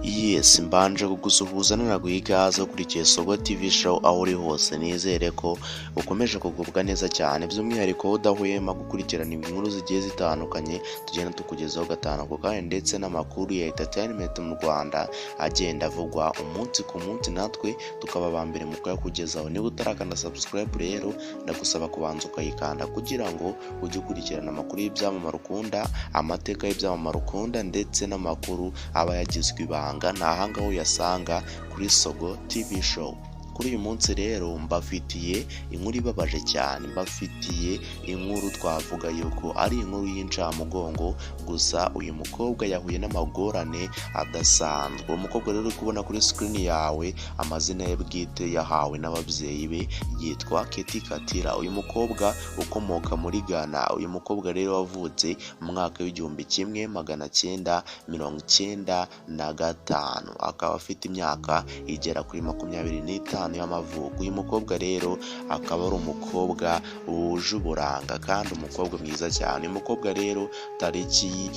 Yes, mbanje kugusuhuza nanaguha ikaze ukurikiye Sogo TV show aho uri hose. Nizere ko ukomeje kugubwa neza cyane, by'umwihariko udahwema gukurikirana inkuru zigiye zitandukanye tugenda tukugezaho gatanu ku kandi, ndetse n'amakuru ya entertainment mu Rwanda agenda avugwa umunsi ku munsi, natwe tukaba ba mbere mu kuyakugezaho. Niba utarakanda subscribe rero ndagusaba kubanza ukayikanda kugira ngo ujye ukurikirana amakuru y'ibyamamare ukunda, amateka y'ibyamamare ukunda, ndetse n'amakuru aba yagizwe ibanga ahangaho uyasanga kuri Sogo TV show. Kuri uyu munsi rero mbafitiye inkuru ibabaje cyane, mbafitiye inkuru twavuga yuko ari inkuru y'incamugongo, gusa uyu mukobwa yahuye n'amagorane adasanzwe. Umukobwa rero uri kubona kuri screen yawe amazina ye bwite yahawe n'ababyeyi be, yitwa Keti Katira. Uyu mukobwa ukomoka muri Ghana. Uyu mukobwa rero wavutse mu mwaka w'1995, akaba afite imyaka igera kuri 25 y'amavuko. Uyu mukobwa rero akaba ari umukobwa wuje uburanga kandi umukobwa mwiza cyane. Uyu mukobwa rero tariki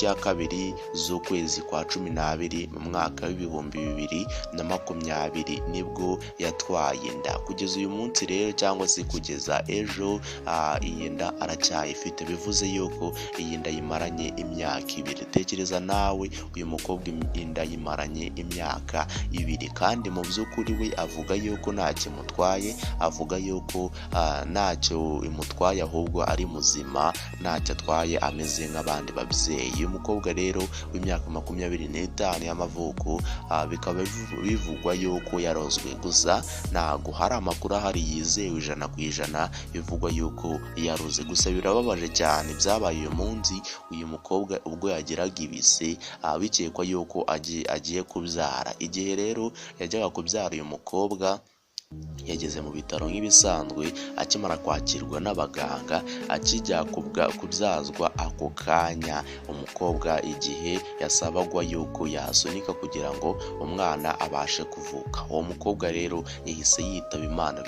ya 2 z'ukwezi kwa 12 mu mwaka w'2020 nibwo yatwaye inda. Kugeza uyu munsi rero, cyangwa se kugeza ejo, iyi nda aracyayifite, bivuze yuko iyi nda yimaranye imyaka 2. Tekereza nawe, uyu mukobwa inda yimaranye imyaka 2, kandi mu by'ukuri we avuga yuko ntacyo imutwaye, avuga yuko ntacyo imutwaye, ahubwo ari muzima, ntacyo atwaye, ameze nk'abandi babyeyi. Uyu mukobwa rero w'imyaka 25 y'amavuko, bikaba bivugwa yuko yarozwe, gusa ntago hari amakuru ahari yizewe 100% bivugwa yuko yaroze. Gusa birababaje cyane byabaye uyu munsi, uyu mukobwa ubwo yagiraga ibise, bikekwa yuko agiye kubyara. Igihe rero yajyaga kubyara, uyu mukobwa yageze mu bitaro nk'ibisanzwe, akimara kwakirwa n'abaganga, akijya kubyazwa ako kanya, umukobwa igihe yasabagwa yuko yasunika kugira ngo umwana abashe kuvuka. Uwo mukobwa rero yahise yitaba Imana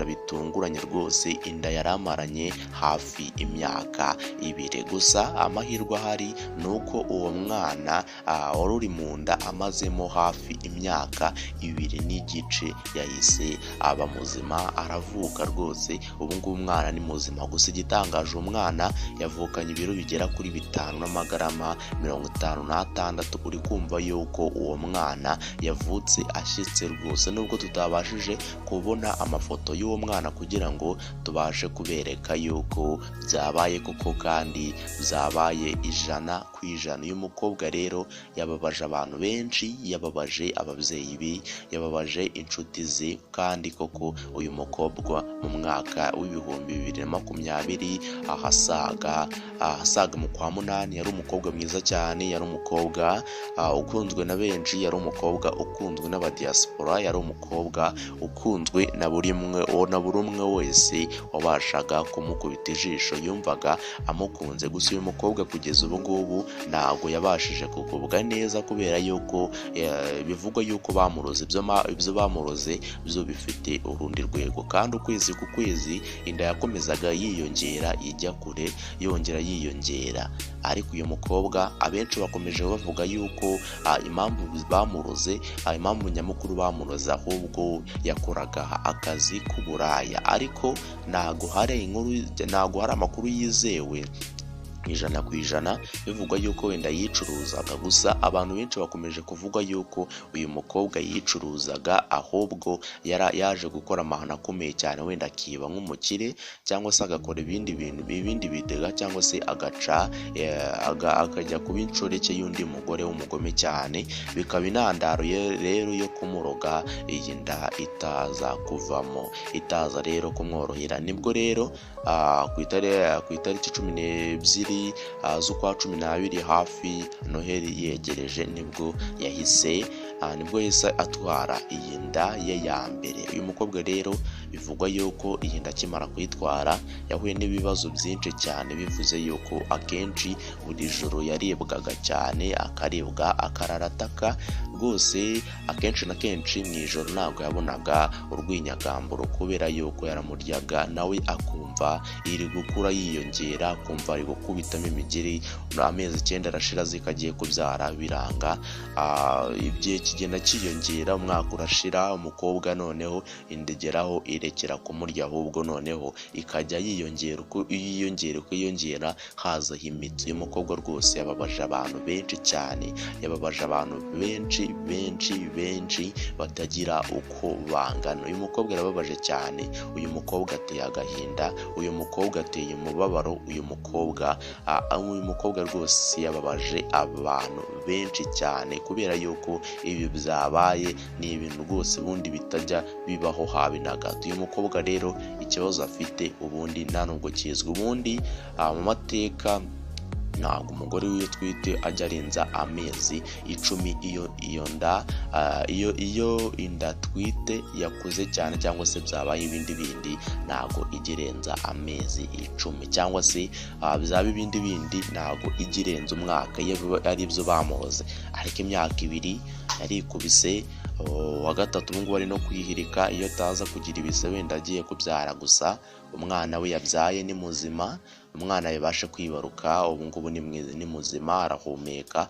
bitunguranye rwose. Inda yaramaranye hafi imyaka 2. Gusa amahirwe ahari ni uko uwo mwana wari uri mu nda amazemo hafi imyaka 2 n'igice yahise aba muzima, aravuka rwose. Ubu ngubu umwana ni muzima. Gusa igitangaje, umwana yavukanye ibiro bigera kuri 5 n'amagarama 56. Uri kumva yuko uwo mwana yavutse ashyitse rwose, nubwo tutabashije kubona amafoto y'uwo mwana kugira ngo tubashe kubereka yuko byabaye koko, kandi byabaye 100%. Uyu mukobwa rero yababaje abantu benshi, yababaje ababyeyi be, yababaje inshuti ze, kandi koko uyu mukobwa mu mwaka w'2020 ahasaga mu kwa 8 yari umukobwa mwiza cyane, yari umukobwa ukunzwe na benshi, yari umukobwa ukunzwe n'abadiaspora, yari umukobwa ukunzwe na buri umwe wese wabashaga kumukubita ijisho yumvaga amukunze. Gusa uyu mukobwa kugeza ubu ngubu ntabwo yabashije kugubwa neza, kubera yuko bivugwa yuko bamuroze. Ibyo bamuroze byo bifite urundi rwego, kandi ukwezi ku kwezi inda yakomezaga yiyongera, ijya kure, yongera yiyongera. Ariko uyu mukobwa abenshi bakomeje bavuga yuko impamvu bamuroze, impamvu nyamukuru bamuroze, ahubwo yakoraga akazi k'uburaya. Ariko ntago hari amakuru yizewe 100% bivugwa yuko wenda yicuruzaga. Gusa abantu benshi bakomeje kuvuga yuko uyu mukobwa yicuruzaga, ahubwo yaje gukora amahano akomeye cyane, wenda akiba nk'umukire, cyangwa se agakora ibindi bidega, cyangwa se akajya kuba inshoreke y'undi mugore w'umugome cyane, bikaba intandaro rero yo kumuroga iyi nda itaza kuvamo, itaza rero kumworohera. Nibwo rero ku itariki 12 z'ukwa 12, hafi Noheli yegereje, nibwo yahise atwara iyi nda ye ya mbere. Uyu mukobwa rero bivugwa yuko iyi nda akimara kuyitwara yahuye n'ibibazo byinshi cyane, bivuze yuko akenshi buri joro yaribwaga cyane, akaribwa akararataka rwose. Akenshi na kenshi mu ijoro ntabwo yabonaga urw'inyagamburo kubera yuko yaramuryaga nawe akumva iri gukura yiyongera, akumva ari gukubitamo imigeri. Amezi 9 arashira zikagiye kubyara biranga, igihe kigenda kiyongera, umwaka urashira, umukobwa noneho indegeraho irekera kumurya, ahubwo noneho ikajya yiyongera. Uko yiyongera hazaho imitsi. Uyu mukobwa rwose yababaje abantu benshi cyane, yababaje abantu benshi batagira uko bangana. Uyu mukobwa yarababaje cyane, uyu mukobwa ateye agahinda, uyu mukobwa ateye umubabaro, uyu mukobwa rwose yababaje abantu benshi cyane, kubera yuko ibi byabaye ni ibintu rwose ubundi bitajya bibaho habe na gato. Uyu mukobwa rero ikibazo afite ubundi nta nubwo kizwi. Ubundi mu mateka ntabwo umugore w'iyo twite ajya arenza amezi 10 iyo inda twite yakuze cyane, cyangwa se byabaye ibindi ntabwo igirenza amezi 10, cyangwa se byaba ibindi ntabwo igirenza umwaka iyo ari byo bamuhoze. Ariko imyaka 2 yarikubise, wa gatatu ubu ngubu ari no kwihirika. Iyo ataza kugira ibise wenda agiye kubyara, gusa umwana we yabyaye ni muzima, umwana yabasha kwibaruka, ubu ngubu ni muzima, arahumeka.